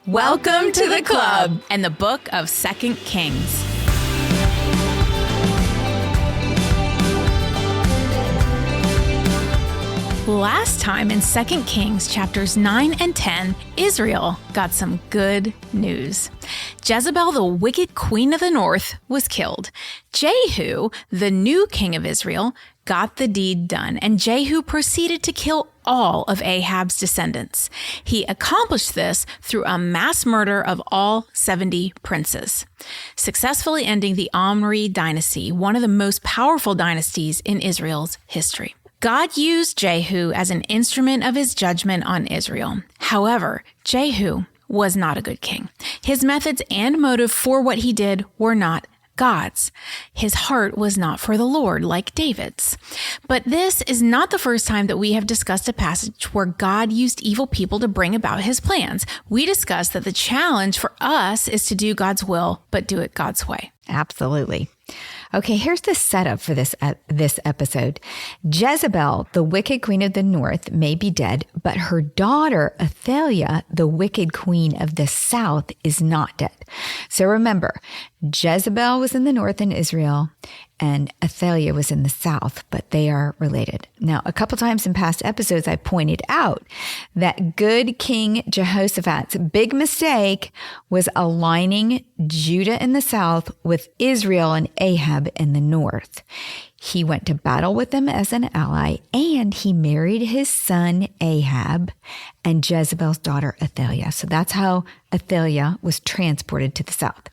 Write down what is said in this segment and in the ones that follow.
Welcome to the club and the book of 2 Kings. Last time in 2 Kings chapters 9 and 10, Israel got some good news. Jezebel, the wicked queen of the north, was killed. Jehu, the new king of Israel, got the deed done, and Jehu proceeded to kill all of Ahab's descendants. He accomplished this through a mass murder of all 70 princes, successfully ending the Omri dynasty, one of the most powerful dynasties in Israel's history. God used Jehu as an instrument of his judgment on Israel. However, Jehu was not a good king. His methods and motive for what he did were not God's. His heart was not for the Lord like David's. But this is not the first time that we have discussed a passage where God used evil people to bring about his plans. We discussed that the challenge for us is to do God's will, but do it God's way. Absolutely. Okay, here's the setup for this episode. Jezebel, the wicked queen of the north, may be dead, but her daughter, Athaliah, the wicked queen of the south, is not dead. So remember, Jezebel was in the north in Israel, and Athaliah was in the south, but they are related. Now, a couple times in past episodes, I pointed out that good King Jehoshaphat's big mistake was aligning Judah in the south with Israel and Ahab in the north. He went to battle with them as an ally, and he married his son Ahab and Jezebel's daughter Athaliah. So that's how Athaliah was transported to the south.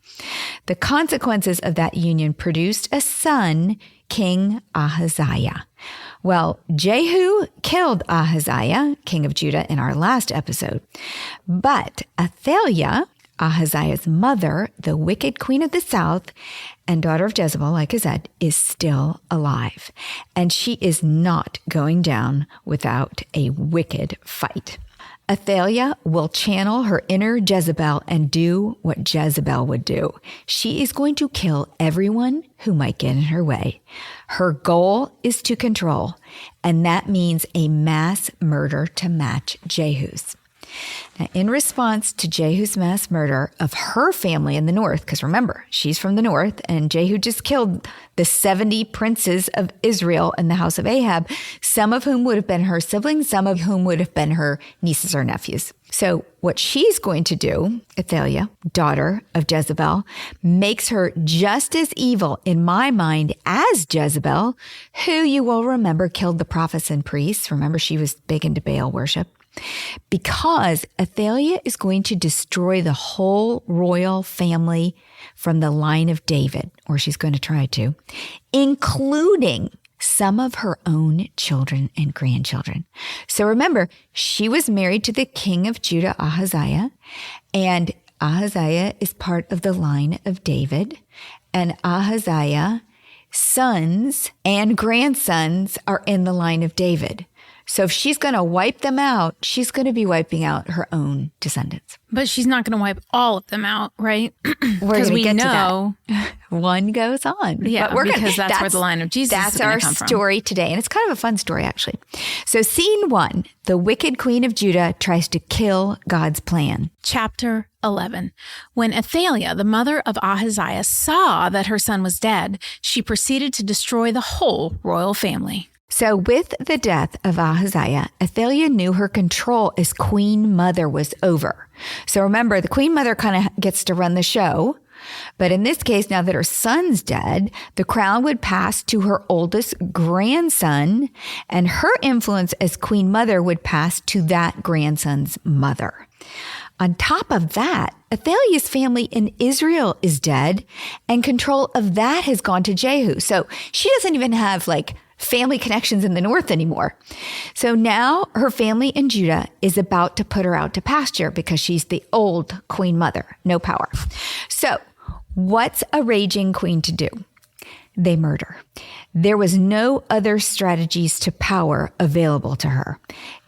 The consequences of that union produced a son, King Ahaziah. Well, Jehu killed Ahaziah, king of Judah, in our last episode. But Athaliah, Ahaziah's mother, the wicked queen of the south and daughter of Jezebel, like I said, is still alive. And she is not going down without a wicked fight. Athaliah will channel her inner Jezebel and do what Jezebel would do. She is going to kill everyone who might get in her way. Her goal is to control, and that means a mass murder to match Jehu's. Now, in response to Jehu's mass murder of her family in the north, because remember, she's from the north, and Jehu just killed the 70 princes of Israel in the house of Ahab, some of whom would have been her siblings, some of whom would have been her nieces or nephews. So what she's going to do, Athaliah, daughter of Jezebel, makes her just as evil in my mind as Jezebel, who you will remember killed the prophets and priests. Remember, she was big into Baal worship. Because Athaliah is going to destroy the whole royal family from the line of David, or she's going to try to, including some of her own children and grandchildren. So remember, she was married to the king of Judah, Ahaziah, and Ahaziah is part of the line of David, and Ahaziah's sons and grandsons are in the line of David. So if she's going to wipe them out, she's going to be wiping out her own descendants. But she's not going to wipe all of them out, right? Because we know to that. One goes on. Yeah, but because that's where the line of Jesus is going to come from. That's our story today. And it's kind of a fun story, actually. So scene 1, the wicked queen of Judah tries to kill God's plan. Chapter 11. When Athaliah, the mother of Ahaziah, saw that her son was dead, she proceeded to destroy the whole royal family. So with the death of Ahaziah, Athaliah knew her control as queen mother was over. So remember, the queen mother kind of gets to run the show. But in this case, now that her son's dead, the crown would pass to her oldest grandson, and her influence as queen mother would pass to that grandson's mother. On top of that, Athaliah's family in Israel is dead, and control of that has gone to Jehu. So she doesn't even have family connections in the north anymore. So now her family in Judah is about to put her out to pasture because she's the old queen mother, no power. So what's a raging queen to do? They murder. There was no other strategies to power available to her.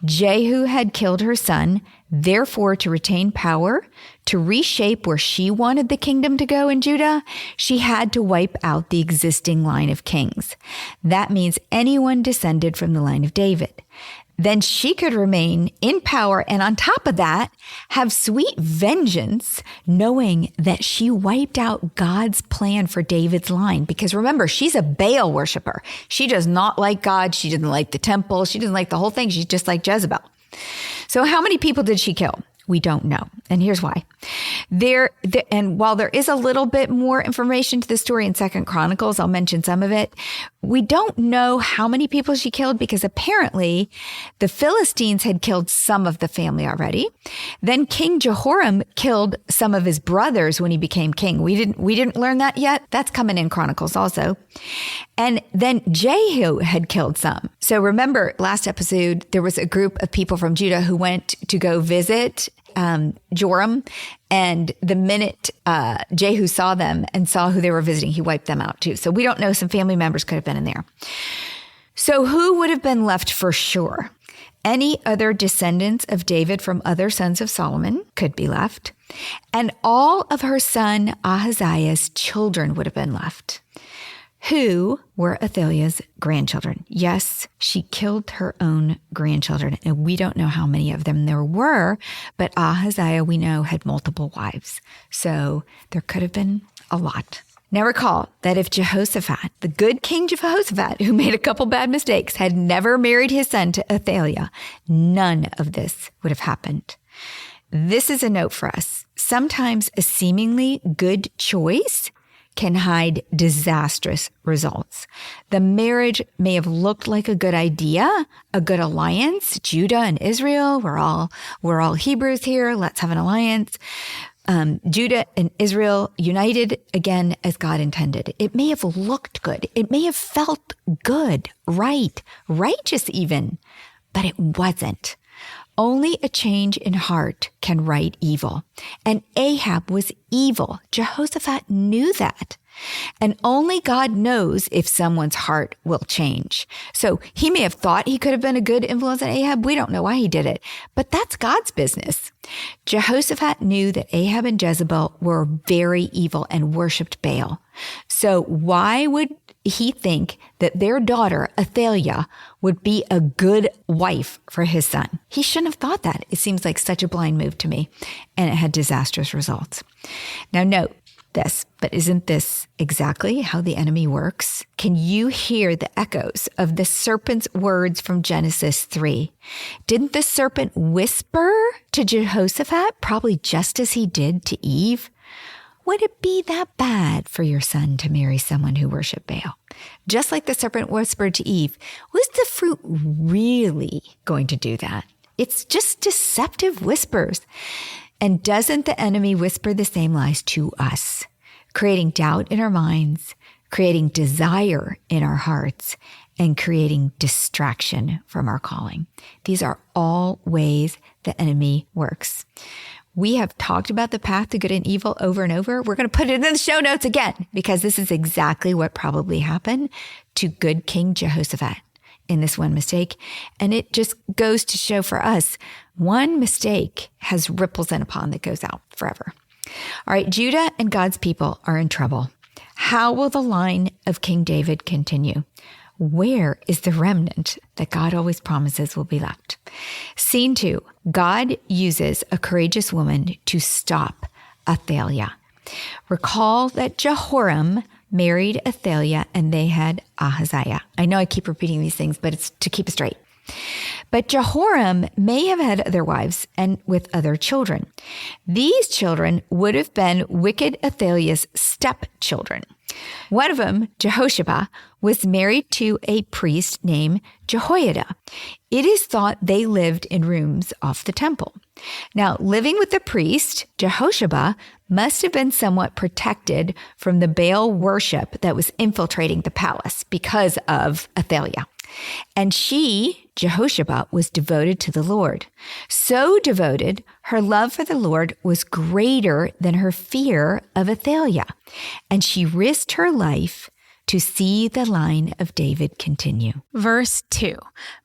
Jehu had killed her son, therefore to retain power, to reshape where she wanted the kingdom to go in Judah, she had to wipe out the existing line of kings. That means anyone descended from the line of David. then she could remain in power and on top of that, have sweet vengeance, knowing that she wiped out God's plan for David's line. Because remember, she's a Baal worshiper. She does not like God. She doesn't like the temple. She doesn't like the whole thing. She's just like Jezebel. So how many people did she kill? We don't know. And here's why. And while there is a little bit more information to the story in 2 Chronicles, I'll mention some of it. We don't know how many people she killed because apparently the Philistines had killed some of the family already. Then King Jehoram killed some of his brothers when he became king. We didn't learn that yet. That's coming in Chronicles also. And then Jehu had killed some. So remember last episode, there was a group of people from Judah who went to go visit Joram. And the minute Jehu saw them and saw who they were visiting, he wiped them out too. So we don't know. Some family members could have been in there. So who would have been left for sure? Any other descendants of David from other sons of Solomon could be left. And all of her son Ahaziah's children would have been left, who were Athaliah's grandchildren. Yes, she killed her own grandchildren, and we don't know how many of them there were, but Ahaziah, we know, had multiple wives. So there could have been a lot. Now recall that if Jehoshaphat, the good King Jehoshaphat, who made a couple bad mistakes, had never married his son to Athaliah, none of this would have happened. This is a note for us. Sometimes a seemingly good choice can hide disastrous results. The marriage may have looked like a good idea, a good alliance. Judah and Israel, we're all Hebrews here. Let's have an alliance. Judah and Israel united again as God intended. It may have looked good. It may have felt good, right, righteous even, but it wasn't. Only a change in heart can right evil. And Ahab was evil. Jehoshaphat knew that. And only God knows if someone's heart will change. So he may have thought he could have been a good influence on Ahab. We don't know why he did it, but that's God's business. Jehoshaphat knew that Ahab and Jezebel were very evil and worshiped Baal. So why would he think that their daughter, Athaliah, would be a good wife for his son? He shouldn't have thought that. It seems like such a blind move to me, and it had disastrous results. Now note this, but isn't this exactly how the enemy works? Can you hear the echoes of the serpent's words from Genesis 3? Didn't the serpent whisper to Jehoshaphat, probably just as he did to Eve? Would it be that bad for your son to marry someone who worshiped Baal? Just like the serpent whispered to Eve, was the fruit really going to do that? It's just deceptive whispers. And doesn't the enemy whisper the same lies to us, creating doubt in our minds, creating desire in our hearts, and creating distraction from our calling? These are all ways the enemy works. We have talked about the path to good and evil over and over. We're going to put it in the show notes again, because this is exactly what probably happened to good King Jehoshaphat in this one mistake. And it just goes to show for us, one mistake has ripples in a pond that goes out forever. All right, Judah and God's people are in trouble. How will the line of King David continue? Where is the remnant that God always promises will be left? Scene 2, God uses a courageous woman to stop Athaliah. Recall that Jehoram married Athaliah and they had Ahaziah. I know I keep repeating these things, but it's to keep it straight. But Jehoram may have had other wives and with other children. These children would have been wicked Athaliah's stepchildren. One of them, Jehosheba, was married to a priest named Jehoiada. It is thought they lived in rooms off the temple. Now, living with the priest, Jehosheba must have been somewhat protected from the Baal worship that was infiltrating the palace because of Athaliah. And she, Jehosheba, was devoted to the Lord. So devoted, her love for the Lord was greater than her fear of Athaliah. And she risked her life to see the line of David continue. Verse 2,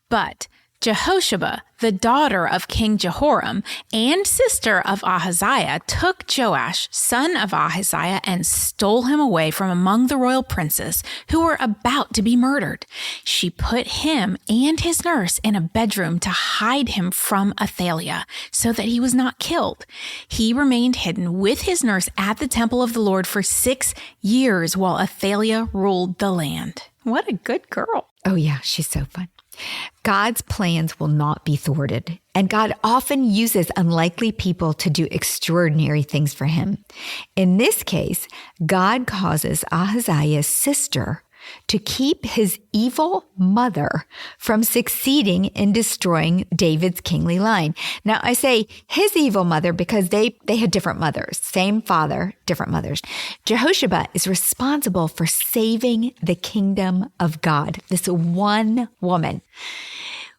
but Jehosheba, the daughter of King Jehoram and sister of Ahaziah, took Joash, son of Ahaziah, and stole him away from among the royal princes who were about to be murdered. She put him and his nurse in a bedroom to hide him from Athaliah, so that he was not killed. He remained hidden with his nurse at the temple of the Lord for 6 years while Athaliah ruled the land. What a good girl. Oh yeah, she's so fun. God's plans will not be thwarted, and God often uses unlikely people to do extraordinary things for him. In this case, God causes Ahaziah's sister to keep his evil mother from succeeding in destroying David's kingly line. Now, I say his evil mother because they had different mothers, same father, different mothers. Jehosheba is responsible for saving the kingdom of God, this one woman.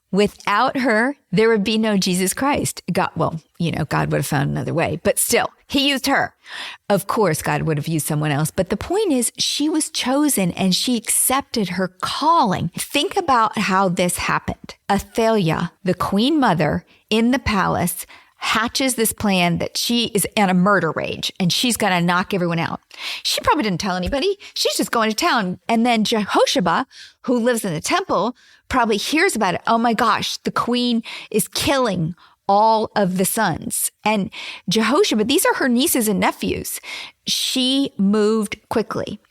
Without her, there would be no Jesus Christ. God would have found another way, but still, he used her. Of course, God would have used someone else, but the point is she was chosen and she accepted her calling. Think about how this happened. Athaliah, the queen mother in the palace, hatches this plan that she is on a murder rage and she's going to knock everyone out. She probably didn't tell anybody. She's just going to town. And then Jehosheba, who lives in the temple, probably hears about it. Oh my gosh, the queen is killing all of the sons. And Jehosheba, these are her nieces and nephews. She moved quickly.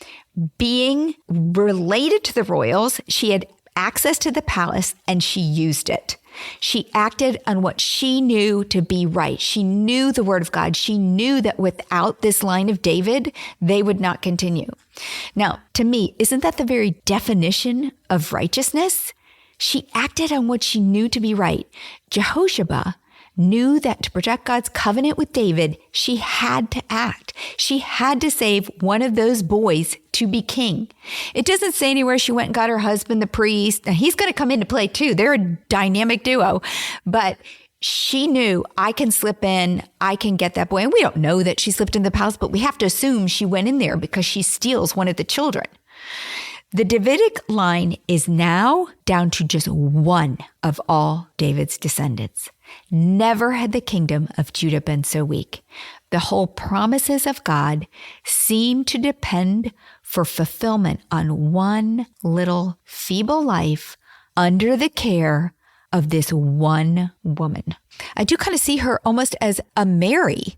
Being related to the royals, she had access to the palace and she used it. She acted on what she knew to be right. She knew the word of God. She knew that without this line of David, they would not continue. Now, to me, isn't that the very definition of righteousness? She acted on what she knew to be right. Jehosheba knew that to protect God's covenant with David, she had to act. She had to save one of those boys to be king. It doesn't say anywhere she went and got her husband, the priest. Now, he's going to come into play too. They're a dynamic duo. But she knew, I can slip in, I can get that boy. And we don't know that she slipped in the palace, but we have to assume she went in there because she steals one of the children. The Davidic line is now down to just one of all David's descendants. Never had the kingdom of Judah been so weak. The whole promises of God seem to depend for fulfillment on one little feeble life under the care of this one woman. I do kind of see her almost as a Mary.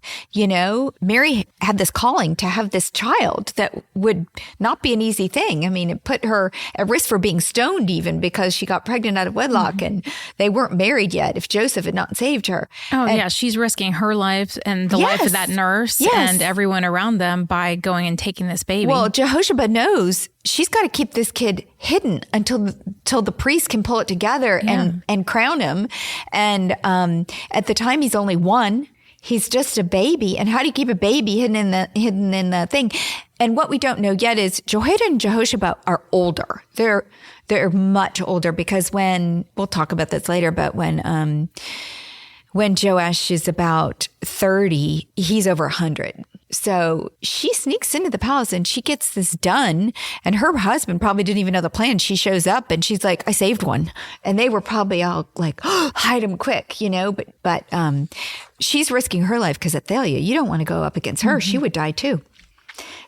Mary had this calling to have this child that would not be an easy thing. I mean, it put her at risk for being stoned even because she got pregnant out of wedlock and they weren't married yet if Joseph had not saved her. Oh, yeah. She's risking her life and the life of that nurse and everyone around them by going and taking this baby. Well, Jehosheba knows she's got to keep this kid hidden until the priest can pull it together and crown him. And at the time, he's only 1. He's just a baby. And how do you keep a baby hidden in the thing? And what we don't know yet is Jehoiada and Jehosheba are older. They're much older because we'll talk about this later, but when Joash is about 30, he's over 100. So she sneaks into the palace and she gets this done. And her husband probably didn't even know the plan. She shows up and she's like, I saved one. And they were probably all like, oh, hide him quick, but she's risking her life because Athaliah, you don't want to go up against her. Mm-hmm. She would die too.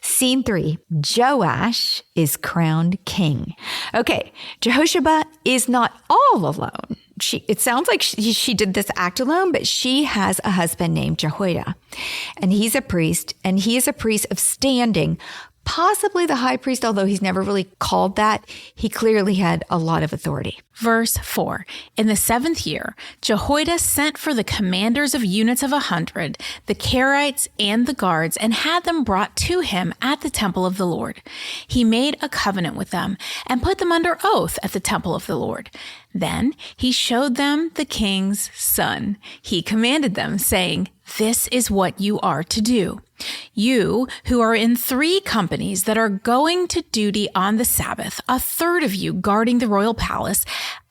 Scene 3, Joash is crowned king. Okay, Jehosheba is not all alone. It sounds like she did this act alone, but she has a husband named Jehoiada, and he's a priest, and he is a priest of standing, possibly the high priest, although he's never really called that. He clearly had a lot of authority. Verse 4, in the 7th year, Jehoiada sent for the commanders of units of 100, the Kerites and the guards, and had them brought to him at the temple of the Lord. He made a covenant with them and put them under oath at the temple of the Lord. Then he showed them the king's son. He commanded them, saying, this is what you are to do. You who are in 3 companies that are going to duty on the Sabbath, 1/3 of you guarding the royal palace,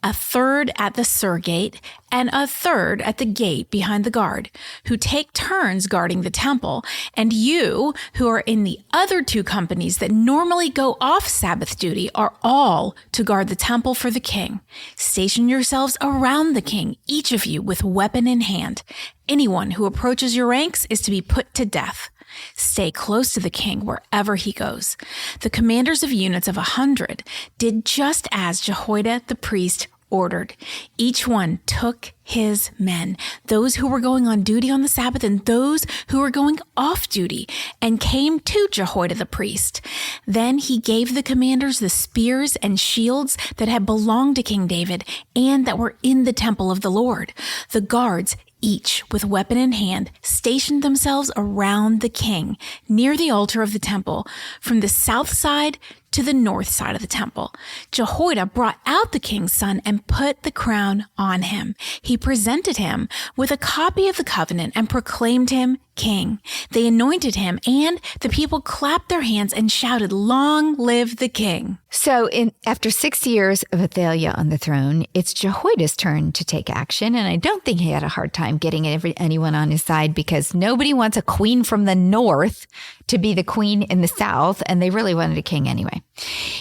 1/3 at the Sur Gate, and a third at the gate behind the guard, who take turns guarding the temple, and you, who are in the other 2 companies that normally go off Sabbath duty, are all to guard the temple for the king. Station yourselves around the king, each of you with weapon in hand. Anyone who approaches your ranks is to be put to death. Stay close to the king wherever he goes. The commanders of units of 100 did just as Jehoiada the priest ordered. Each one took his men, those who were going on duty on the Sabbath and those who were going off duty, and came to Jehoiada the priest. Then he gave the commanders the spears and shields that had belonged to King David and that were in the temple of the Lord. The guards, each with weapon in hand, stationed themselves around the king near the altar of the temple from the south side to the north side of the temple. Jehoiada brought out the king's son and put the crown on him. He presented him with a copy of the covenant and proclaimed him king. They anointed him, and the people clapped their hands and shouted, "Long live the king." So after 6 years of Athaliah on the throne, it's Jehoiada's turn to take action. And I don't think he had a hard time getting anyone on his side, because nobody wants a queen from the north to be the queen in the south. And they really wanted a king anyway.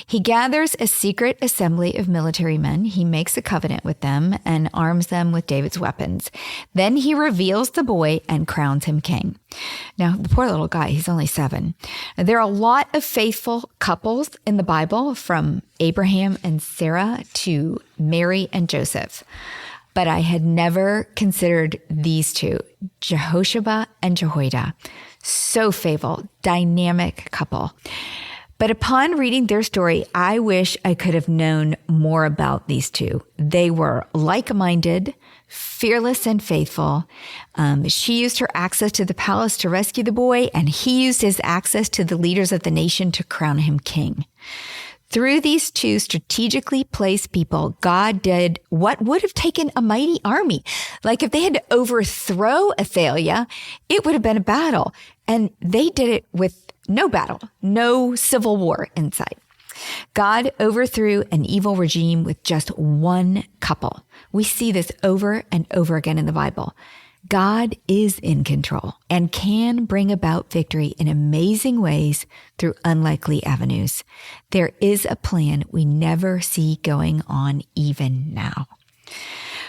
He gathers a secret assembly of military men. He makes a covenant with them and arms them with David's weapons. Then he reveals the boy and crowns him king. Now, the poor little guy, he's only 7. There are a lot of faithful couples in the Bible, from Abraham and Sarah to Mary and Joseph. But I had never considered these 2, Jehosheba and Jehoiada. So faithful, dynamic couple. But upon reading their story, I wish I could have known more about these 2. They were like-minded, fearless and faithful. She used her access to the palace to rescue the boy, and he used his access to the leaders of the nation to crown him king. Through these 2 strategically placed people, God did what would have taken a mighty army. Like if they had to overthrow Athaliah, it would have been a battle. And they did it with no battle, no civil war in sight. God overthrew an evil regime with just one couple. We see this over and over again in the Bible. God is in control and can bring about victory in amazing ways through unlikely avenues. There is a plan we never see going on even now.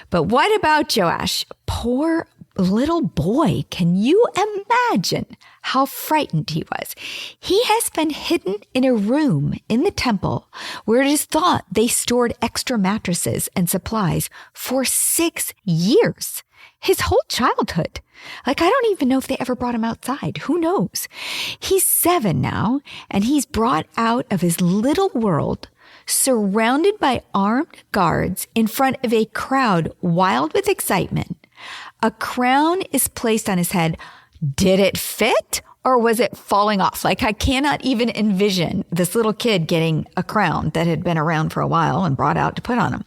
But what about Joash? Poor little boy. Can you imagine how frightened he was? He has been hidden in a room in the temple where it is thought they stored extra mattresses and supplies for 6 years. His whole childhood. I don't even know if they ever brought him outside. Who knows? He's 7 now, and he's brought out of his little world, surrounded by armed guards in front of a crowd wild with excitement. A crown is placed on his head. Did it fit? Or was it falling off? I cannot even envision this little kid getting a crown that had been around for a while and brought out to put on him.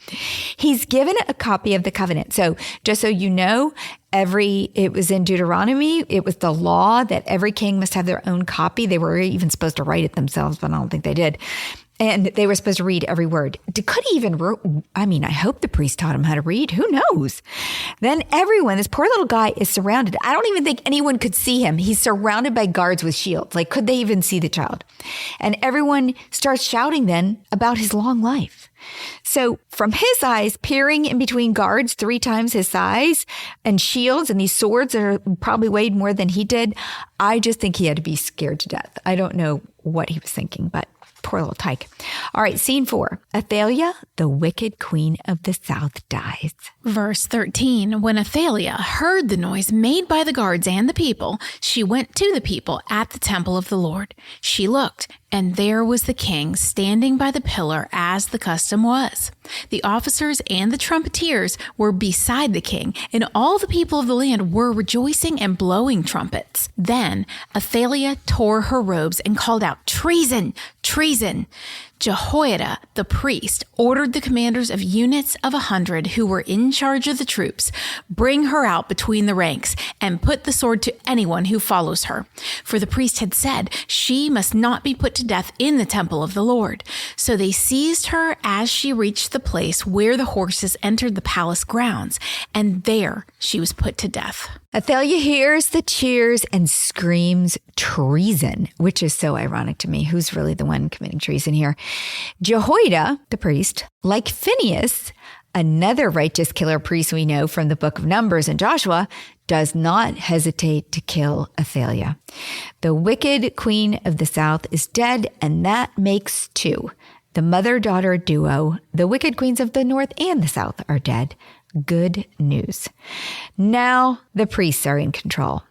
He's given a copy of the covenant. So just so you know, it was in Deuteronomy. It was the law that every king must have their own copy. They were even supposed to write it themselves, but I don't think they did. And they were supposed to read every word. Could he even I hope the priest taught him how to read. Who knows? Then this poor little guy is surrounded. I don't even think anyone could see him. He's surrounded by guards with shields. Could they even see the child? And everyone starts shouting then about his long life. So from his eyes, peering in between guards 3 times his size and shields and these swords that are probably weighed more than he did, I just think he had to be scared to death. I don't know what he was thinking, but poor little tyke. All right, scene 4. Athaliah, the wicked queen of the south, dies. Verse 13, when Athaliah heard the noise made by the guards and the people, she went to the people at the temple of the Lord. She looked, and there was the king standing by the pillar as the custom was. The officers and the trumpeters were beside the king, and all the people of the land were rejoicing and blowing trumpets. Then Athaliah tore her robes and called out, "Treason! Treason!" Jehoiada, the priest, ordered the commanders of units of 100 who were in charge of the troops, bring her out between the ranks and put the sword to anyone who follows her. For the priest had said she must not be put to death in the temple of the Lord. So they seized her as she reached the place where the horses entered the palace grounds, and there she was put to death. Athaliah hears the cheers and screams treason, which is so ironic to me. Who's really the one committing treason here? Jehoiada, the priest, like Phinehas, another righteous killer priest we know from the book of Numbers and Joshua, does not hesitate to kill Athaliah. The wicked queen of the south is dead, and that makes two. The mother-daughter duo, the wicked queens of the north and the south, are dead. Good news. Now the priests are in control.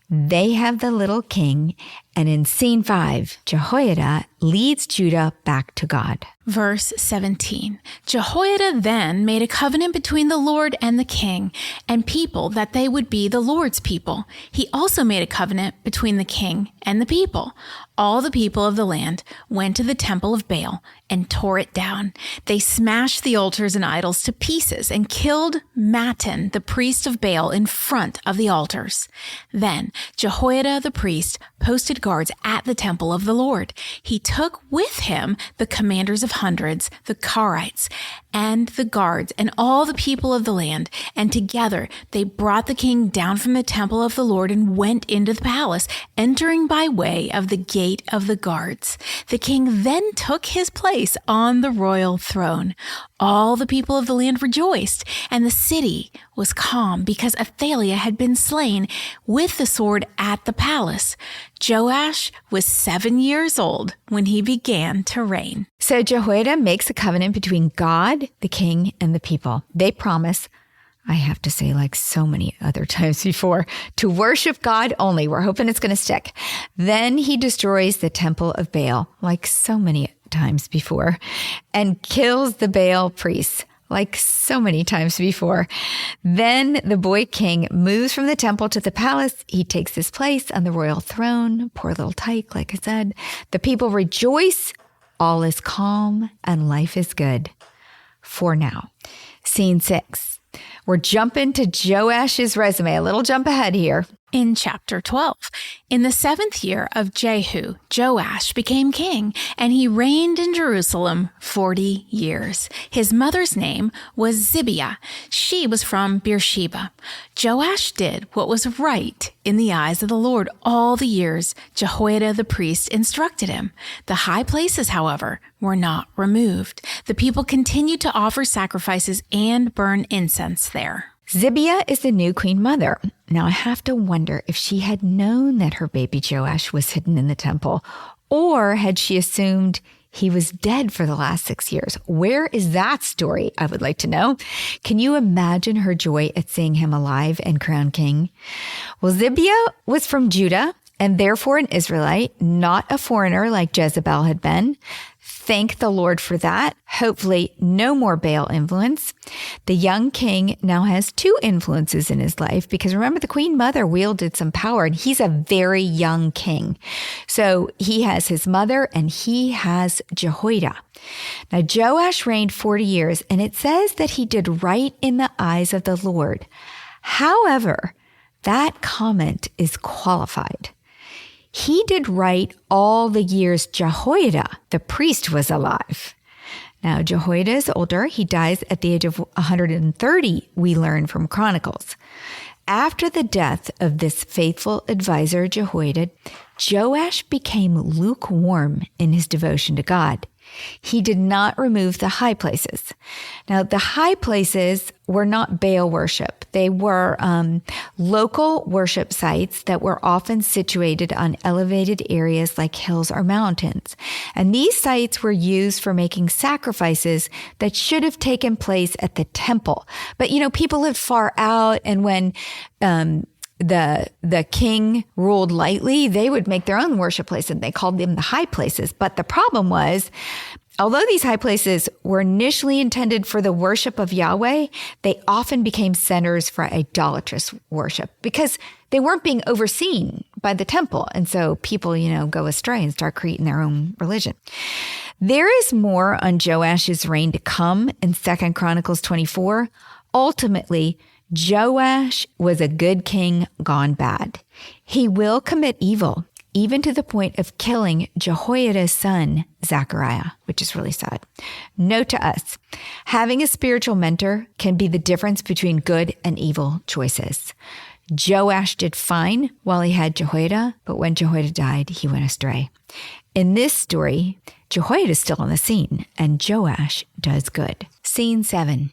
They have the little king, and in scene 5, Jehoiada leads Judah back to God. Verse 17, Jehoiada then made a covenant between the Lord and the king and people that they would be the Lord's people. He also made a covenant between the king and the people. All the people of the land went to the temple of Baal and tore it down. They smashed the altars and idols to pieces and killed Mattan, the priest of Baal, in front of the altars. Then Jehoiada the priest posted guards at the temple of the Lord. He took with him the commanders of hundreds, the Karites, and the guards, and all the people of the land, and together they brought the king down from the temple of the Lord and went into the palace, entering by way of the gate of the guards. The king then took his place on the royal throne. All the people of the land rejoiced, and the city was calm because Athaliah had been slain with the sword at the palace. Joash was 7 years old when he began to reign. So Jehoiada makes a covenant between God, the king, and the people. They promise, I have to say, like so many other times before, to worship God only. We're hoping it's going to stick. Then he destroys the temple of Baal, like so many times before, and kills the Baal priests, like so many times before. Then the boy king moves from the temple to the palace. He takes his place on the royal throne. Poor little tyke, like I said. The people rejoice. All is calm and life is good. For now. Scene 6. We're jumping to Joash's resume. A little jump ahead here. In chapter 12, in the 7th year of Jehu, Joash became king, and he reigned in Jerusalem 40 years. His mother's name was Zibiah. She was from Beersheba. Joash did what was right in the eyes of the Lord all the years Jehoiada the priest instructed him. The high places, however, were not removed. The people continued to offer sacrifices and burn incense there. Zibiah is the new queen mother. Now I have to wonder if she had known that her baby Joash was hidden in the temple, or had she assumed he was dead for the last 6 years. Where is that story? I would like to know. Can you imagine her joy at seeing him alive and crowned king? Well, Zibiah was from Judah and therefore an Israelite, not a foreigner like Jezebel had been. Thank the Lord for that. Hopefully no more Baal influence. The young king now has 2 influences in his life because remember the queen mother wielded some power and he's a very young king. So he has his mother and he has Jehoiada. Now Joash reigned 40 years and it says that he did right in the eyes of the Lord. However, that comment is qualified. He did right all the years Jehoiada, the priest, was alive. Now, Jehoiada is older. He dies at the age of 130, we learn from Chronicles. After the death of this faithful advisor, Jehoiada, Joash became lukewarm in his devotion to God. He did not remove the high places. Now, the high places were not Baal worship. They were local worship sites that were often situated on elevated areas like hills or mountains. And these sites were used for making sacrifices that should have taken place at the temple. But, people lived far out, and when the king ruled lightly, they would make their own worship place, and they called them the high places. But the problem was, although these high places were initially intended for the worship of Yahweh, they often became centers for idolatrous worship because they weren't being overseen by the temple. And so people, go astray and start creating their own religion. There is more on Joash's reign to come in 2 Chronicles 24. Ultimately, Joash was a good king gone bad. He will commit evil, even to the point of killing Jehoiada's son, Zechariah, which is really sad. Note to us, having a spiritual mentor can be the difference between good and evil choices. Joash did fine while he had Jehoiada, but when Jehoiada died, he went astray. In this story, Jehoiada is still on the scene, and Joash does good. Scene 7.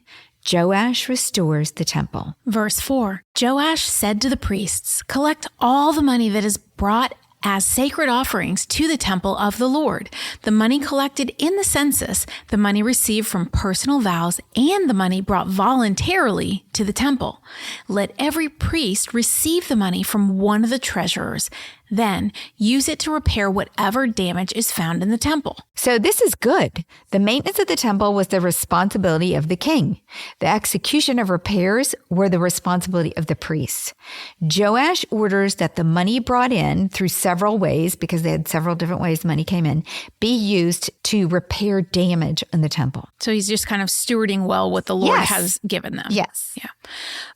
Joash restores the temple. Verse 4, Joash said to the priests, "Collect all the money that is brought as sacred offerings to the temple of the Lord, the money collected in the census, the money received from personal vows, and the money brought voluntarily to the temple. Let every priest receive the money from one of the treasurers. Then use it to repair whatever damage is found in the temple." So this is good. The maintenance of the temple was the responsibility of the king. The execution of repairs were the responsibility of the priests. Joash orders that the money brought in through several ways, because they had several different ways money came in, be used to repair damage in the temple. So he's just kind of stewarding well what the Lord has given them. Yes. Yeah.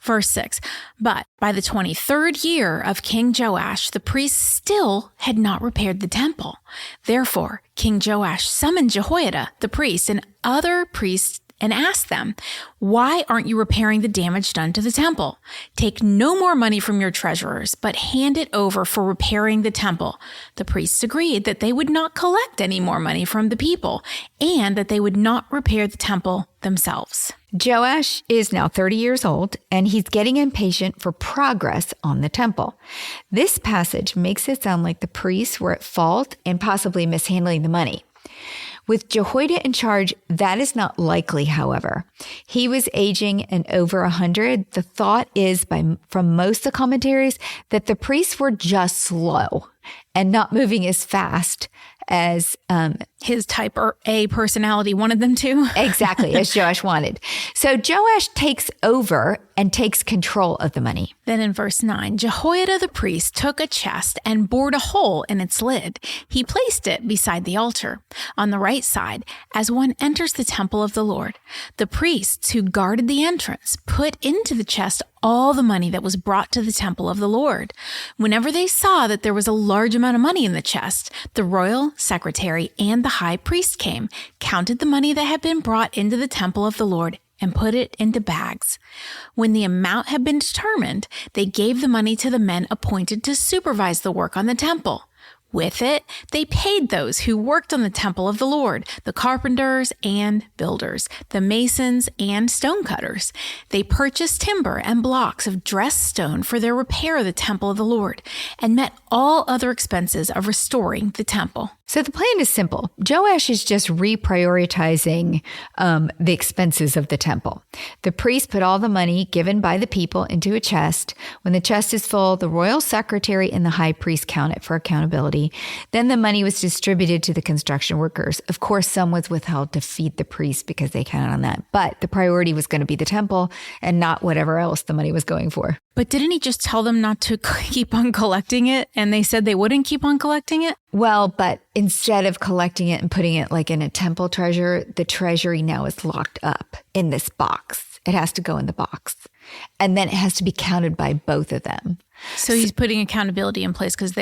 Verse 6, but by the 23rd year of King Joash, the priests still had not repaired the temple. Therefore, King Joash summoned Jehoiada, the priest, and other priests and asked them, "Why aren't you repairing the damage done to the temple? Take no more money from your treasurers, but hand it over for repairing the temple." The priests agreed that they would not collect any more money from the people and that they would not repair the temple themselves. Joash is now 30 years old, and he's getting impatient for progress on the temple. This passage makes it sound like the priests were at fault and possibly mishandling the money. With Jehoiada in charge, that is not likely, however. He was aging and over 100. The thought is, from most of the commentaries, that the priests were just slow and not moving as fast as his type A personality wanted them to. Exactly, as Joash wanted. So Joash takes over and takes control of the money. Then in verse 9, Jehoiada the priest took a chest and bored a hole in its lid. He placed it beside the altar, on the right side, as one enters the temple of the Lord. The priests who guarded the entrance put into the chest all the money that was brought to the temple of the Lord. Whenever they saw that there was a large amount of money in the chest, the royal secretary and the high priest came, counted the money that had been brought into the temple of the Lord, and put it into bags. When the amount had been determined, they gave the money to the men appointed to supervise the work on the temple. With it, they paid those who worked on the temple of the Lord, the carpenters and builders, the masons and stonecutters. They purchased timber and blocks of dressed stone for their repair of the temple of the Lord, and met all other expenses of restoring the temple. So the plan is simple. Joash is just reprioritizing the expenses of the temple. The priest put all the money given by the people into a chest. When the chest is full, the royal secretary and the high priest count it for accountability. Then the money was distributed to the construction workers. Of course, some was withheld to feed the priests because they counted on that. But the priority was going to be the temple and not whatever else the money was going for. But didn't he just tell them not to keep on collecting it? And they said they wouldn't keep on collecting it? Well, but instead of collecting it and putting it like in a temple treasure, the treasury now is locked up in this box. It has to go in the box. And then it has to be counted by both of them. So he's putting accountability in place because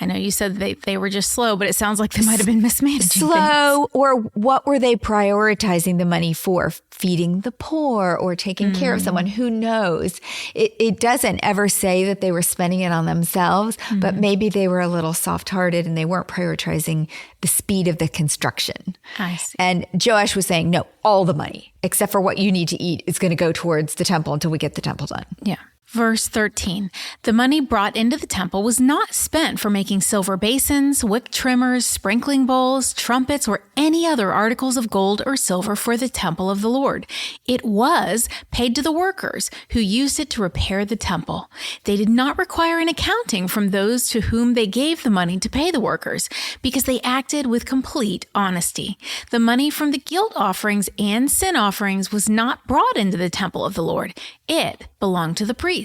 I know you said they were just slow, but it sounds like they might have been mismanaging slow, things. Or what were they prioritizing the money for? Feeding the poor or taking care of someone? Who knows? It doesn't ever say that they were spending it on themselves, but maybe they were a little soft-hearted and they weren't prioritizing the speed of the construction. I see. And Joash was saying, no, all the money, except for what you need to eat, is going to go towards the temple until we get the temple done. Yeah. Verse 13, the money brought into the temple was not spent for making silver basins, wick trimmers, sprinkling bowls, trumpets, or any other articles of gold or silver for the temple of the Lord. It was paid to the workers who used it to repair the temple. They did not require an accounting from those to whom they gave the money to pay the workers because they acted with complete honesty. The money from the guilt offerings and sin offerings was not brought into the temple of the Lord. It belonged to the priests.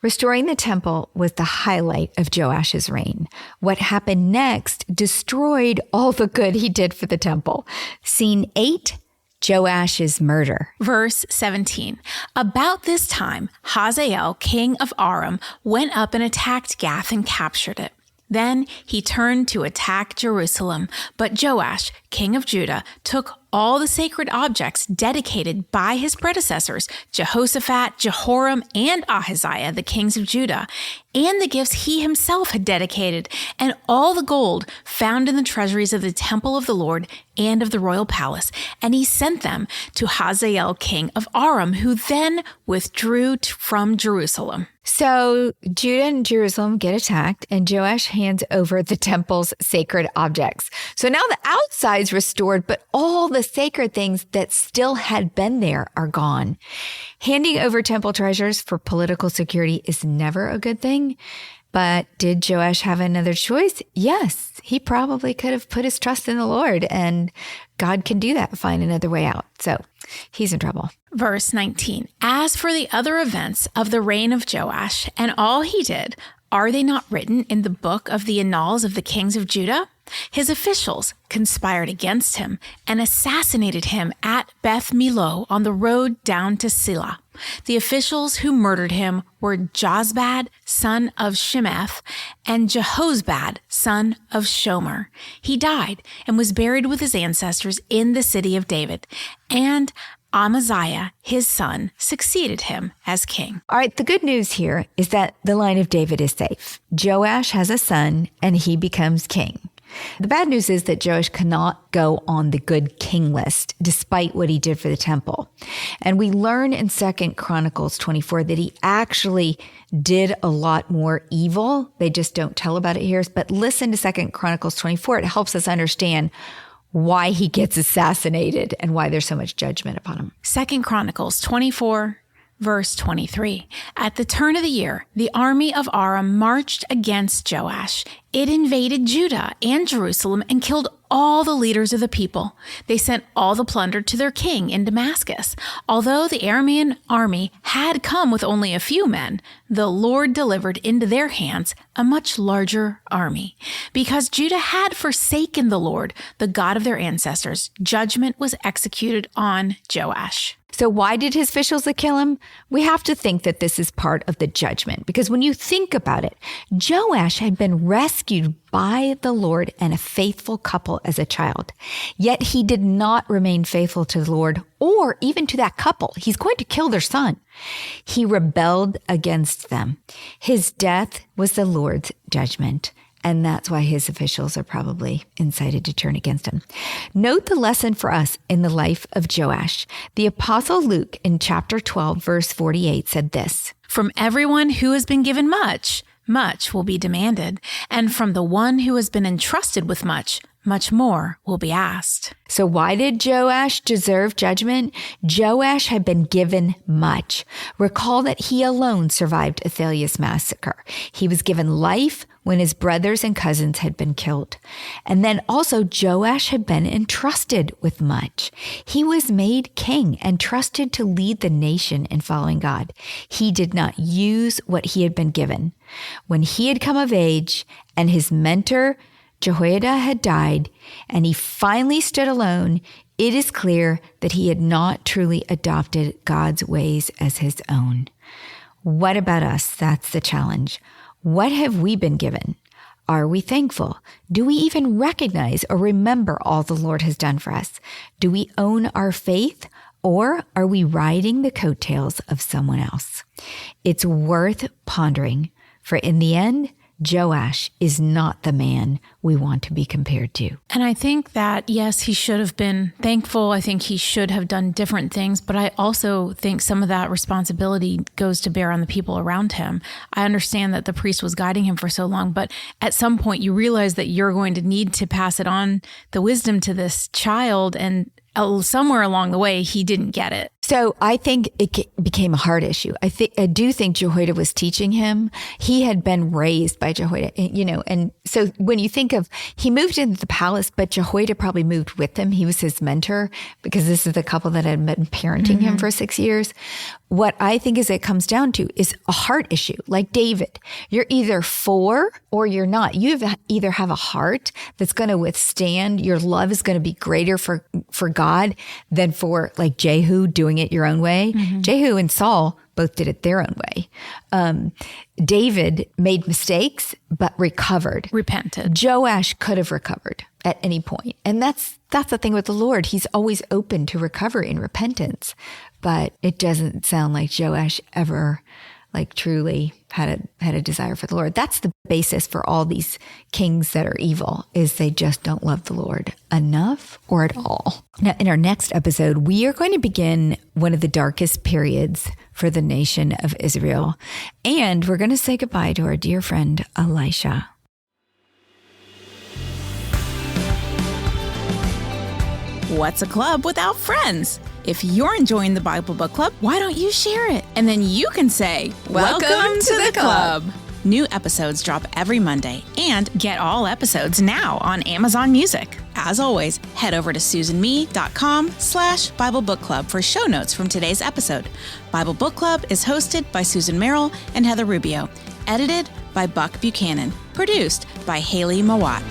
Restoring the temple was the highlight of Joash's reign. What happened next destroyed all the good he did for the temple. Scene 8, Joash's murder. Verse 17. About this time, Hazael, king of Aram, went up and attacked Gath and captured it. Then he turned to attack Jerusalem, but Joash, king of Judah, took all the sacred objects dedicated by his predecessors, Jehoshaphat, Jehoram, and Ahaziah, the kings of Judah, and the gifts he himself had dedicated, and all the gold found in the treasuries of the temple of the Lord and of the royal palace, and he sent them to Hazael, king of Aram, who then withdrew from Jerusalem. So Judah and Jerusalem get attacked, and Joash hands over the temple's sacred objects. So now the outside's restored, but all the sacred things that still had been there are gone. Handing over temple treasures for political security is never a good thing. But did Joash have another choice? Yes, he probably could have put his trust in the Lord, and God can do that, find another way out. So he's in trouble. Verse 19. As for the other events of the reign of Joash and all he did, are they not written in the book of the annals of the kings of Judah? His officials conspired against him and assassinated him at Beth Millo on the road down to Silla. The officials who murdered him were Jozbad, son of Shemeth, and Jehozbad, son of Shomer. He died and was buried with his ancestors in the city of David, and Amaziah, his son, succeeded him as king. All right, the good news here is that the line of David is safe. Joash has a son, and he becomes king. The bad news is that Joash cannot go on the good king list, despite what he did for the temple. And we learn in 2 Chronicles 24 that he actually did a lot more evil. They just don't tell about it here. But listen to 2 Chronicles 24. It helps us understand why he gets assassinated and why there's so much judgment upon him. 2 Chronicles 24, verse 23. At the turn of the year, the army of Aram marched against Joash. It invaded Judah and Jerusalem and killed all the leaders of the people. They sent all the plunder to their king in Damascus. Although the Aramean army had come with only a few men, the Lord delivered into their hands a much larger army. Because Judah had forsaken the Lord, the God of their ancestors, judgment was executed on Joash. So why did his officials kill him? We have to think that this is part of the judgment, because when you think about it, Joash had been rescued by the Lord and a faithful couple as a child. Yet he did not remain faithful to the Lord or even to that couple. He's going to kill their son. He rebelled against them. His death was the Lord's judgment. And that's why his officials are probably incited to turn against him. Note the lesson for us in the life of Joash. The Apostle Luke in chapter 12, verse 48 said this: From everyone who has been given much, much will be demanded. And from the one who has been entrusted with much, much more will be asked. So why did Joash deserve judgment? Joash had been given much. Recall that he alone survived Athaliah's massacre. He was given life when his brothers and cousins had been killed. And then also Joash had been entrusted with much. He was made king and trusted to lead the nation in following God. He did not use what he had been given. When he had come of age and his mentor Jehoiada had died, and he finally stood alone, it is clear that he had not truly adopted God's ways as his own. What about us? That's the challenge. What have we been given? Are we thankful? Do we even recognize or remember all the Lord has done for us? Do we own our faith, or are we riding the coattails of someone else? It's worth pondering, for in the end, Joash is not the man we want to be compared to. And I think that, yes, he should have been thankful. I think he should have done different things, but I also think some of that responsibility goes to bear on the people around him. I understand that the priest was guiding him for so long, but at some point you realize that you're going to need to pass it on, the wisdom, to this child, and somewhere along the way, he didn't get it. So I think it became a hard issue. I do think Jehoiada was teaching him. He had been raised by Jehoiada, and so when you think of, he moved into the palace, but Jehoiada probably moved with him. He was his mentor because this is the couple that had been parenting him for 6 years. What I think is it comes down to is a heart issue. Like David, you're either for or you're not. You either have a heart that's going to withstand, your love is going to be greater for God than for like Jehu doing it your own way. Jehu and Saul both did it their own way. David made mistakes, but recovered. Repented. Joash could have recovered at any point. And that's the thing with the Lord. He's always open to recovery and repentance. But it doesn't sound like Joash ever like truly had a desire for the Lord. That's the basis for all these kings that are evil, is they just don't love the Lord enough or at all. Now, in our next episode, we are going to begin one of the darkest periods for the nation of Israel. And we're going to say goodbye to our dear friend, Elisha. What's a club without friends? If you're enjoying the Bible Book Club, why don't you share it? And then you can say, Welcome to the club. New episodes drop every Monday, and get all episodes now on Amazon Music. As always, head over to susanme.com/Bible Book Club for show notes from today's episode. Bible Book Club is hosted by Susan Merrill and Heather Rubio. Edited by Buck Buchanan. Produced by Haley Mawat.